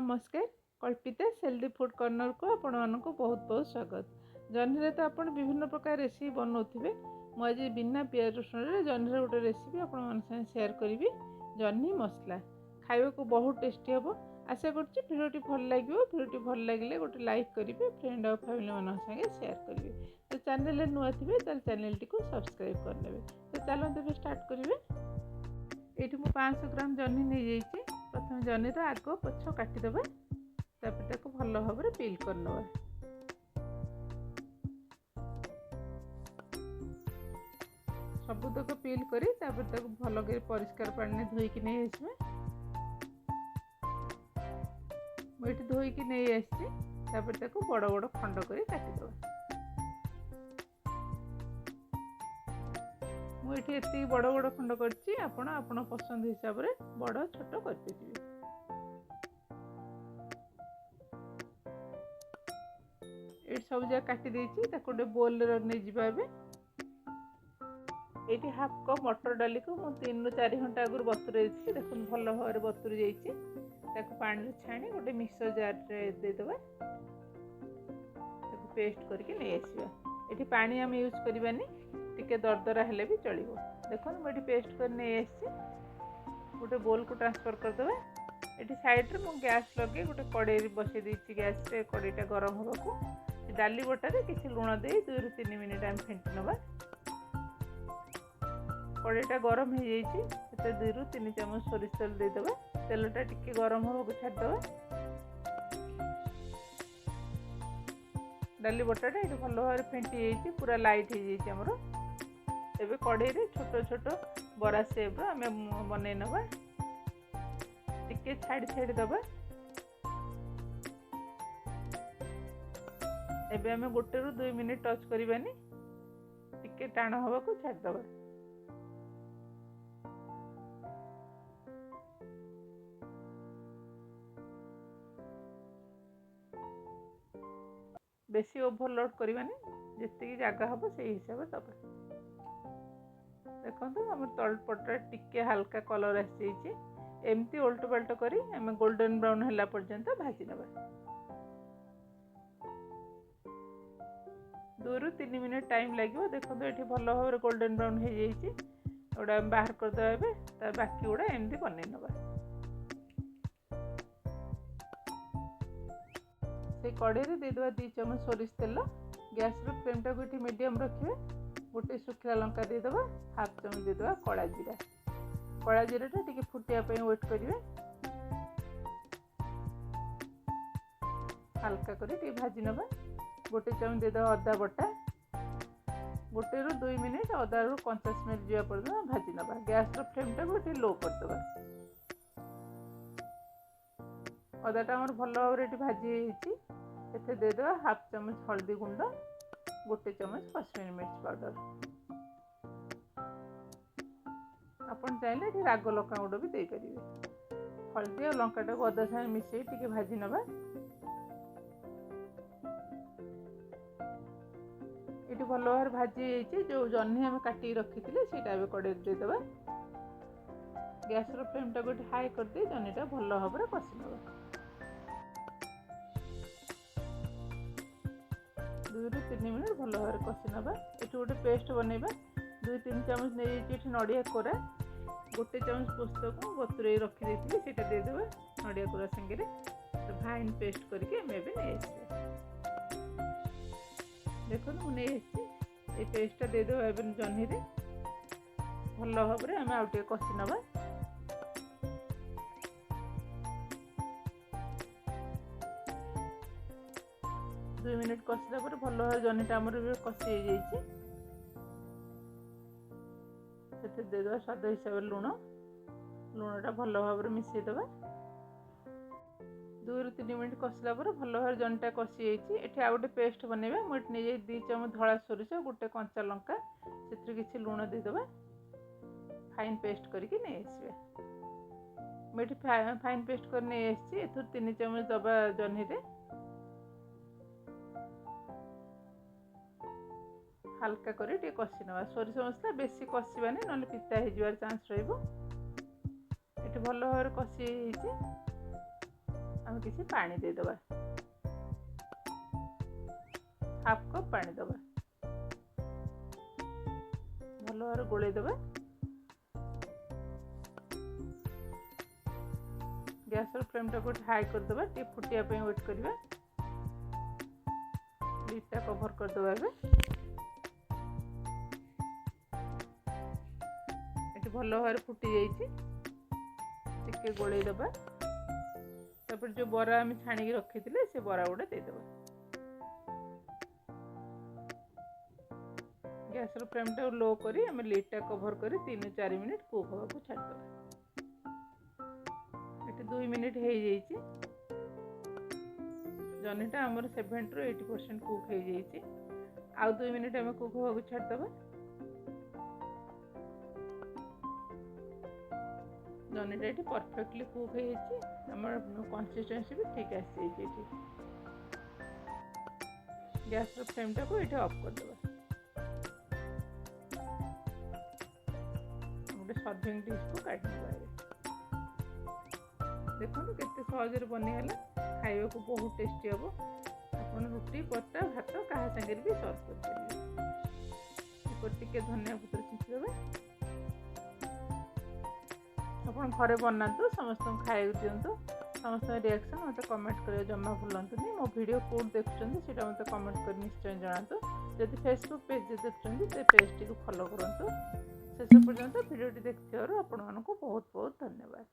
नमस्कार। कल्पिता healthy food corner को आपण मानक बहुत बहुत स्वागत। जह्नी तो आप विभिन्न प्रकार रेसिपी बनाऊे। मुझे बिना प्याज रसुण जह्नी गोटे रेसिपी आपण शेयर करी। जह्नी मसला खावा को बहुत टेस्टी हम। आशा करोटी भल लगे। भिडियोटी भल लगे गोटे लाइक करेंगे, फ्रेंड और फैमिली मान संगे शेयर करेंगे। तो चैनल नुआ थे तो चैनल टी सब्सक्राइब करने। तो चलते स्टार्ट करेंगे। ये 500 ग्राम जह्नी नहीं जाइए। प्रथम जह्नी आग पछ काटिदेबा, तापर भल भाव पिल करनवा। सबुतक पिल करी भल परिष्कार पानी धोईकी नहीं आसवे। मुझे धोईकी नहीं आसी बड़ बड़ खंड कर काटिदेबा। मुझे ये बड़ बड़ खंड करछि, आपण आपण पसंद हिसाब रे बड़ छोट करते। ये सब जगह काटी देछि, गोटे बोल नहीं जावा। ये हाफ कप मटर डाली को 3 ରୁ 4 घंटा आगु बतुरे देखो भल भाव बतुरी जाइए। पानी छाणी गोटे मिक्सर जार रे देदेबा। पेस्ट करके नहीं आसवा। ये पानी आम यूज करवानी, टिके दरदरा हेले भी चलो। देखो मुझे पेस्ट कर नहीं आसी। गोटे बोल को ट्रांसफर करदे। ये साइड रे मु गैस लगे गोटे कड़ाई बसई देछि। गैस रे कड़ाईटा गरम होगा। डाली बटारे किसी लुण दे 2 ରୁ 3 मिनिट आम फेंटी नवा। कड़ाईटा गरम हो जाइए। 2 ରୁ 3 ଚାମଚ सोरिष तेल देदेबा। तेलटा टिके गरम होगा छाड़देबा। डाली बटाटा ये भल भाव फेंटी जाइए, पूरा लाइट हो जाइए आमर। एबे कड़ाई रे छोट छोट बरा शेप आम बनई नवा। टिके छाड़ी छाड़ी दबा। एबे आम 1 ରୁ 2 मिनिट टच करवानी, टिके टाण हवा को छाड़दबा। बेसी ओभरलोड करवानी, जितनी जगह हम से हिसाब से दबा। देखो आम तलपटा टिके हल्का कलर आसी जाइए। एमती उल्ट पाल्ट करी आम गोल्डन ब्राउन है पर्यंत भाजी नवा। 2 ରୁ 3 मिनिट टाइम लगे। देखो ये भल भाव गोल्डन ब्राउन हो जाइए। गोटा बाहर करदे। बाकी गुड़ा एमती बनई नवा। से कड़ाई रे देदेबा 2 चामच सोरिष तेल। गैस रो फ्लेम टाक मीडियम रखिए। गोटे सुखला लंका देदेबा, हाफ चामच देदेबा कड़ा जीरा। कड़ा जीराटा टिके फुटिया वेट करेंगे। हल्का कर भाजी नवा। गोटे चामच देदेबा अदा बटा। 1 ରୁ 2 मिनिट अदा रो कंचा स्मेल जावा पर्यंत भाजी नवा। गैस रो फ्लेम टाक लो करदेबा। अदाटा आमर भल भाव भाजी होती। देदेबा हाफ चामच हल्दी गुंड, 1 चामच कश्मीरी मिर्च पाउडर। आपन चाहिए राग लंका गुंड भी दे पारिबे। हल्दी और लंकाटा को अदा साथ मिसई टिके भाजी नवा। ये भल भाव भाजी जाइए। जो जह्नी आम काटी रखी से कड़ाई देदेबा। गैस रो फ्लेम टाक हाई करदे जह्नीटा भल भाव कषि नवा। 2 ରୁ 3 मिनिट भल भाव कषि नवा। ये गोटे पेस्ट बनइबा। 2-3 चामच नहीं नड़िया कोरा, 1 चामच पोस्तक बतुरे रखी देती से देदेबा। नड़िया कोरा संगे फाइन पेस्ट करके नहीं आसबे। देखो मुझे ये पेस्टा देदेबा। जह्नी रे भल भाव आम आउ टे कषि नवा। 2 मिनिट कषिला भल भाव जह्नीटा आमर कषि हो जाइए। देदेबा स्वाद हिसाब से लुण। लुणटा भल भाव मिसईदेबा। 2 ରୁ 3 मिनिट कषिला भल भाव जह्नीटा कषि ये आउ गोटे पेस्ट बनइबा। मुझे नहीं 2 चामच धला सोरिष, 1 कंचा लंका, से किसी लुण देदेबा। फाइन पेस्ट करके नहीं आसबे। मुझे फाइन पेस्ट कर नहीं आसी। 3 चामच दबा जह्नी रे। हल्का कर कषि नवा। सोरिष मसला बेसी कषानी ना पिता हो चांस रही। भल भाव कषि। आम किसी पानी देदेबा, हाफ कप पानी दबा, भल भाव गोले दबा। गैस फ्लेम टाको हाई करदे, टे फुटिया वेट करवा। लिडटा कभर करदे। ये भल भाव फुटी जाइए, गोले दबा। तापर जो बरा आम छाणी रखी से बरा गुड़ा देदेबा। गैस फ्लेम टा लो करी आम लिडटा कभर करी 3-4 मिनिट कुक होगा को छाड़देबा। ये 2 मिनिट हो जाइए। जह्नीटा आमर 70-80% कुक हो जाइए। आउ 2 मिनिट आम कुक होगा को छाड़देबा। जह्नीटा ये परफेक्टली कुक हो कंसिस्टेंसी भी ठीक आसी। गैस फ्लेम टाको ये ऑफ करदेबा। गोटे सर्विंग डिश को काटने। देखो केते सहज बनीगला, खाइबा को बहुत टेस्टी हम। आप रुटी पटा भात क्या सागर भी सर्व कर धनिया पत्र छींचदेवे। आप घरे बनातु, समस्त खाई दिंतु। समस्त रिएक्शन मत कमेंट कर जमा भूलुनि। मो वीडियो कौट देखुं से मत कमेंट कर निश्चय जनातु। जदि फेसबुक पेज देखुं तो पेज टी फॉलो करूँ। शेष पर्यंत वीडियो देखिए आपको बहुत बहुत धन्यवाद।